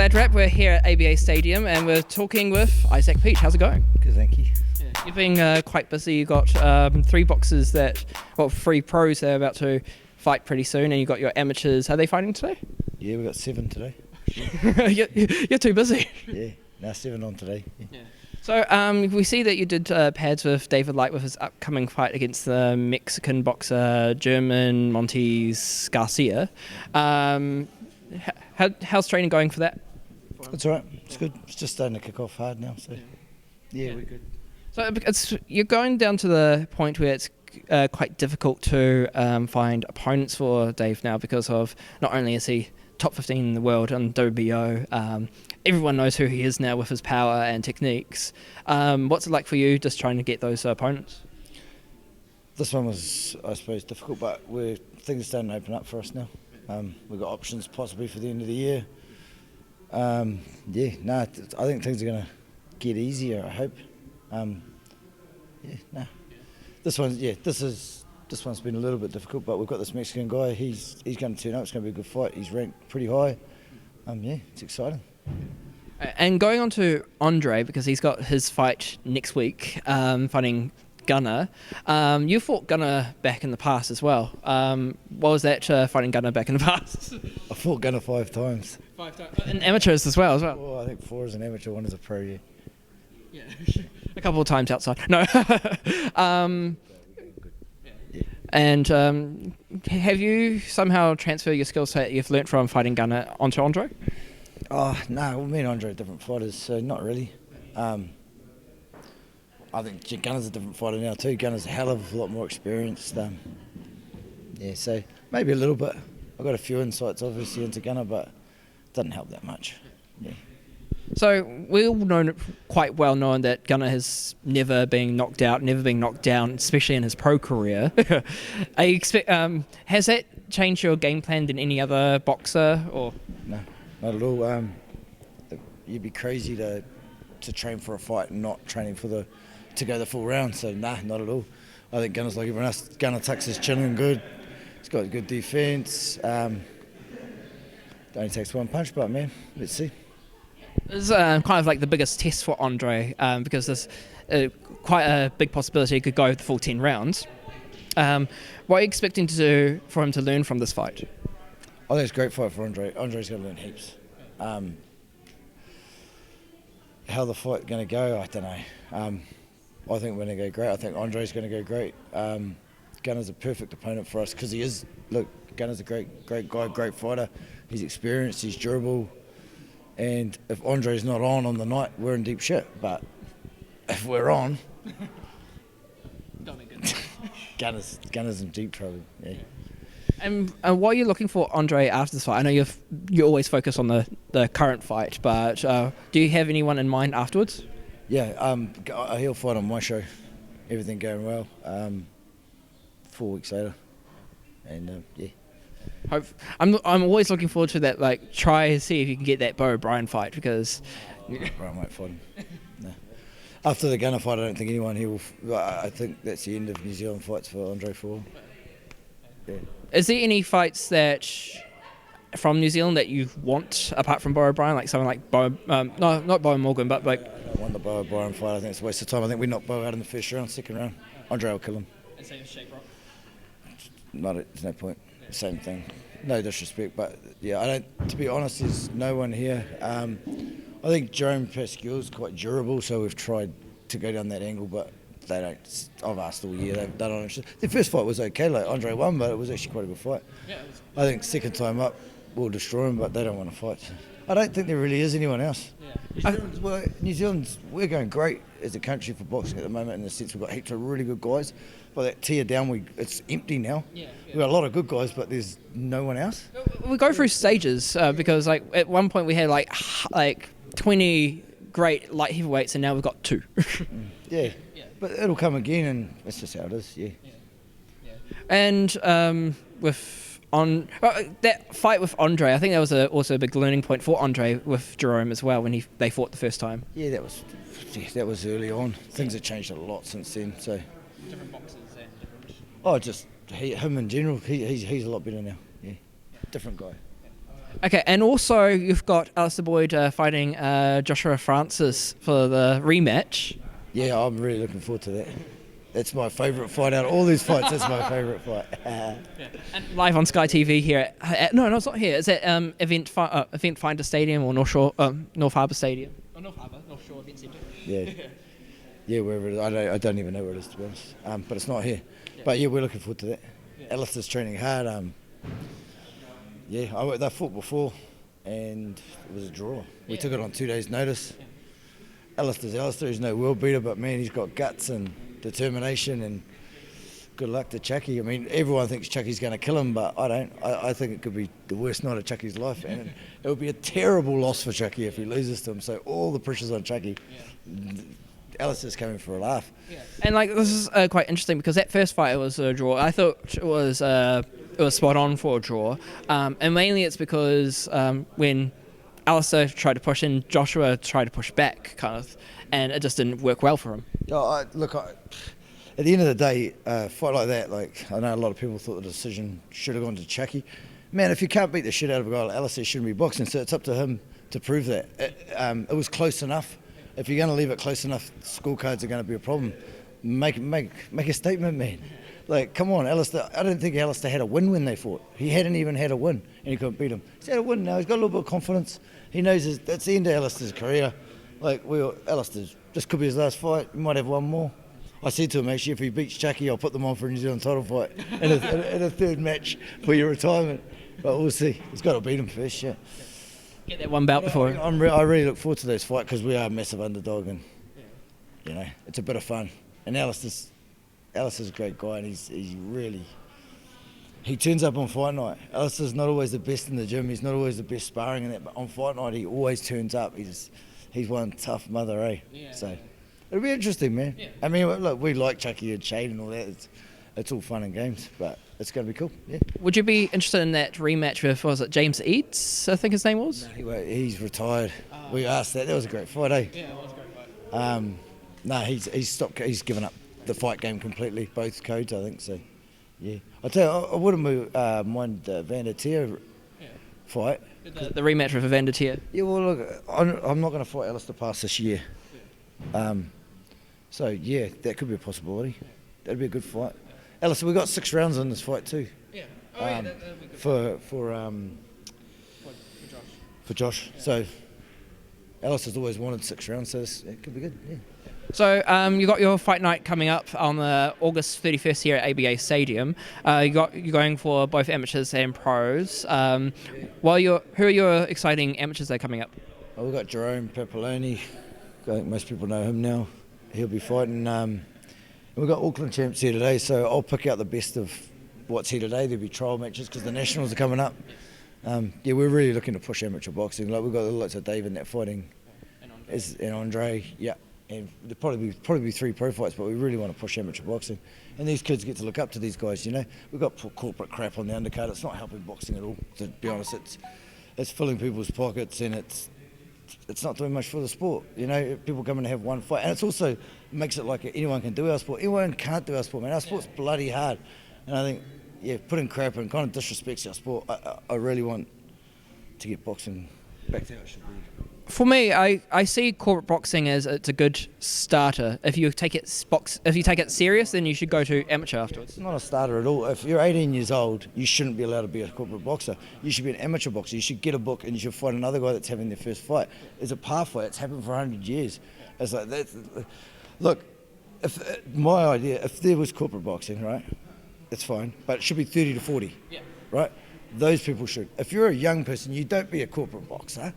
Gladrap. We're here at ABA Stadium and we're talking with Isaac Peach. How's it going? Good, thank you. Yeah. You've been quite busy. You've got three pros that are about to fight pretty soon, and you've got your amateurs. Are they fighting today? Yeah, we've got 7 today. You're too busy. Yeah, now 7 on today. Yeah. So we see that you did pads with David Light with his upcoming fight against the Mexican boxer German Montes Garcia. How's training going for that? It's all right. It's good. It's just starting to kick off hard now. So yeah, we're good. So you're going down to the point where it's quite difficult to find opponents for Dave now, because of not only is he top 15 in the world on WBO, everyone knows who he is now with his power and techniques. What's it like for you just trying to get those opponents? This one was, I suppose, difficult, but things are starting to open up for us now. We've got options possibly for the end of the year. I think things are going to get easier, I hope. This one's been a little bit difficult, but we've got this Mexican guy. He's going to turn up. It's going to be a good fight. He's ranked pretty high. It's exciting. And going on to Andrei, because he's got his fight next week, fighting Gunnar. You fought Gunnar back in the past as well. What was that, fighting Gunnar back in the past? I fought Gunnar 5 times. 5 times? And amateurs as well? Oh, I think 4 as an amateur, 1 as a pro, yeah. Yeah, a couple of times outside. No. And have you somehow transferred your skill set you've learnt from fighting Gunnar onto Andrei? Oh, no, me and Andrei are different fighters, so not really. I think Gunnar's a different fighter now too. Gunnar's a hell of a lot more experienced. So maybe a little bit. I've got a few insights obviously into Gunnar, but it doesn't help that much. Yeah. So we all know quite well known that Gunnar has never been knocked out, never been knocked down, especially in his pro career. Has that changed your game plan than any other boxer? Or no, not at all. You'd be crazy to train for a fight and not training to go the full round. So nah, not at all. I think Gunnar's like everyone else. Gunnar tucks his chin in good. He's got good defence. Only takes one punch, but man, let's see. This is kind of like the biggest test for Andrei, because there's quite a big possibility he could go the full 10 rounds. What are you expecting for him to learn from this fight? I think it's a great fight for Andrei. Andrei's going to learn heaps. How the fight's going to go, I don't know. I think we're going to go great. I think Andrei's going to go great. Gunnar's a perfect opponent for us because he is. Look, Gunnar's a great guy, great fighter. He's experienced, he's durable. And if Andrei's not on the night, we're in deep shit. But if we're on, Gunnar's in deep trouble. Yeah. And what are you looking for Andrei after this fight? I know you always focus on the current fight, but do you have anyone in mind afterwards? Yeah, he'll fight on my show. Everything going well. 4 weeks later, and yeah. I'm always looking forward to that. Like, try to see if you can get that Bo O'Brien fight, because Brian won't fight him. No. After the Gunnar fight, I don't think anyone here will. I think that's the end of New Zealand fights for Andrei Ford. Yeah. Is there any fights that from New Zealand that you want apart from Bo O'Brien, like someone like Bo? No, not Bo Morgan, but like. I don't want the Bo O'Brien fight. I think it's a waste of time. I think we knocked Bo out in the first round, second round. Andrei will kill him. And same as Shake Rock. There's no point. Same thing. No disrespect, but yeah, to be honest, there's no one here. I think Jerome Pascal's quite durable, so we've tried to go down that angle, but they don't. I've asked all year, they're not interested. The first fight was okay, like Andrei won, but it was actually quite a good fight. Yeah, I think second time up, we'll destroy him, but they don't want to fight. I don't think there really is anyone else. Yeah. New Zealand's, we're going great as a country for boxing at the moment, in the sense we've got heaps of really good guys. By that tier down, it's empty now. Yeah. We've got a lot of good guys, but there's no one else. We go through stages, because like at one point we had like 20 great light heavyweights, and now we've got 2. Yeah, but it'll come again, and that's just how it is. Yeah. And that fight with Andrei, I think that was also a big learning point for Andrei with Jerome as well when they fought the first time. Yeah, that was early on. Things have changed a lot since then. So. Different boxes and different. Oh, just him in general. He's a lot better now. Yeah, different guy. Okay, and also you've got Alistair Boyd fighting Joshua Francis for the rematch. Yeah, I'm really looking forward to that. That's my favourite fight out of all these fights. That's my favourite fight. And live on Sky TV here. No, it's not here. It's at Event Finder Stadium or North Harbour Stadium. Oh, North Shore Event Centre. Yeah, yeah, wherever it is. I don't even know where it is, to be honest. But it's not here. Yeah. But yeah, we're looking forward to that. Yeah. Alistair's training hard. They fought before, and it was a draw. We took it on 2 days' notice. Yeah. Alistair's Alistair. He's no world beater, but man, he's got guts and determination, and good luck to Chucky. I mean, everyone thinks Chucky's going to kill him, but I don't. I think it could be the worst night of Chucky's life, and it would be a terrible loss for Chucky if he loses to him. So all the pressure's on Chucky. Yeah. Alistair's coming for a laugh. Yeah. And like this is quite interesting because that first fight was a draw. I thought it was spot on for a draw, and mainly it's because when Alistair tried to push in, Joshua tried to push back, kind of, and it just didn't work well for him. At the end of the day, a fight like that, like I know a lot of people thought the decision should have gone to Chucky. Man, if you can't beat the shit out of a guy like Alistair, shouldn't be boxing. So it's up to him to prove that. It was close enough. If you're going to leave it close enough, scorecards are going to be a problem. Make a statement, man. Like, come on, Alistair. I don't think Alistair had a win when they fought. He hadn't even had a win, and he couldn't beat him. He's had a win now. He's got a little bit of confidence. He knows that's the end of Alistair's career. Like, Alistair's, this could be his last fight. He might have one more. I said to him, actually, if he beats Chucky, I'll put them on for a New Zealand title fight in a third match for your retirement. But we'll see. He's got to beat him first, yeah. Get that one bout before. I really look forward to this fight because we are a massive underdog, and you know it's a bit of fun. And Alistair's a great guy, and he turns up on fight night. Alistair's not always the best in the gym. He's not always the best sparring in that, but on fight night he always turns up. He's one tough mother, eh? Yeah. So it'll be interesting, man. Yeah. I mean, look, we like Chucky and Shane and all that. It's all fun and games, but it's going to be cool. Yeah. Would you be interested in that rematch with, was it James Eads, I think his name was? No, he's retired. We asked that. That was a great fight, eh? Yeah, it was a great fight. No, he's stopped. He's given up the fight game completely. Both codes, I think. So, yeah. I tell you, I wouldn't mind the Van der Tier fight. The rematch with Van der Tier. Yeah. Well, look, I'm not going to fight Alistair past this year. So yeah, that could be a possibility. That'd be a good fight. Alistair, we got 6 rounds in this fight too. Yeah. Oh yeah, that'd be good. For Josh. Yeah. So Alistair's always wanted 6 rounds, so it could be good. Yeah. So you got your fight night coming up on the August 31st here at ABA Stadium. You're going for both amateurs and pros. Who are your exciting amateurs that are coming up? Well, we've got Jerome Papaloni. I think most people know him now. He'll be fighting. And we've got Auckland champs here today, so I'll pick out the best of what's here today. There'll be trial matches because the nationals are coming up. Yeah, we're really looking to push amateur boxing. Like we've got lots of Dave in that fighting, and Andrei. Yeah, and there'll probably be 3 pro fights, but we really want to push amateur boxing. And these kids get to look up to these guys. You know, we've got corporate crap on the undercard. It's not helping boxing at all. To be honest, it's filling people's pockets, and it's not doing much for the sport. You know, people come in and have one fight, and it's also makes it like anyone can do our sport. Anyone can't do our sport, man. Our sport's bloody hard, and I think, yeah, putting crap and kind of disrespects our sport. I really want to get boxing back to how it should be. For me, I see corporate boxing as it's a good starter. If you take it serious, then you should go to amateur afterwards. It's not a starter at all. If you're 18 years old, you shouldn't be allowed to be a corporate boxer. You should be an amateur boxer. You should get a book and you should fight another guy that's having their first fight. It's a pathway. It's happened for 100 years. It's like that. Look, my idea, if there was corporate boxing, right, it's fine, but it should be 30 to 40, right? Those people should. If you're a young person, you don't be a corporate boxer.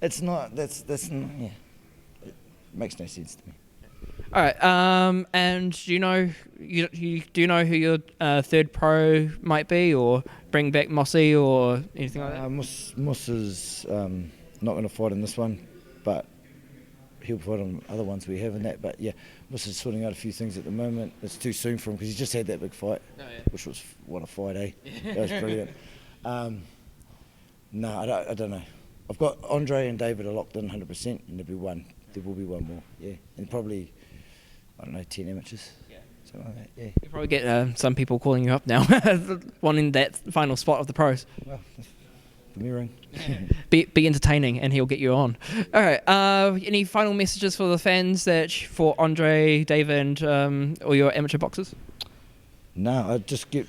It's not. That's yeah. It makes no sense to me. All right. And do you know who your third pro might be, or bring back Mossy or anything like that? Moss is not going to fight in this one, but he'll fight on other ones we have in that. But yeah, Moss is sorting out a few things at the moment. It's too soon for him because he's just had that big fight, which was what a fight, eh? That was brilliant. No, I don't know. I've got Andrei and David are locked in 100%, and there will be one more, yeah. And probably, I don't know, 10 amateurs, something like that, yeah. You'll probably get some people calling you up now, wanting that final spot of the pros. Well, give me a ring. Be entertaining, and he'll get you on. All right. Any final messages for the fans for Andre, David, and all your amateur boxers? No, I just get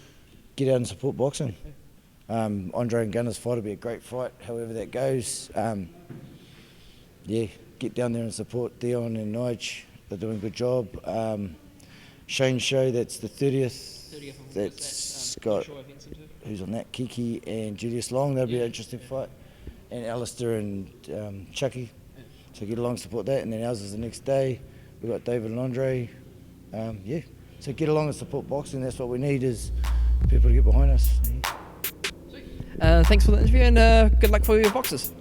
out and support boxing. Andrei and Gunnar's fight will be a great fight, however that goes. Get down there and support Dion and Nige. They're doing a good job. Shane's show, that's the 30th. That's got, who's on that? Kiki and Julius Long. That'll be an interesting fight. And Alister and Chucky. So get along and support that. And then ours is the next day. We've got David and Andre. So get along and support boxing. That's what we need, is people to get behind us. Thanks for the interview, and good luck for your boxers.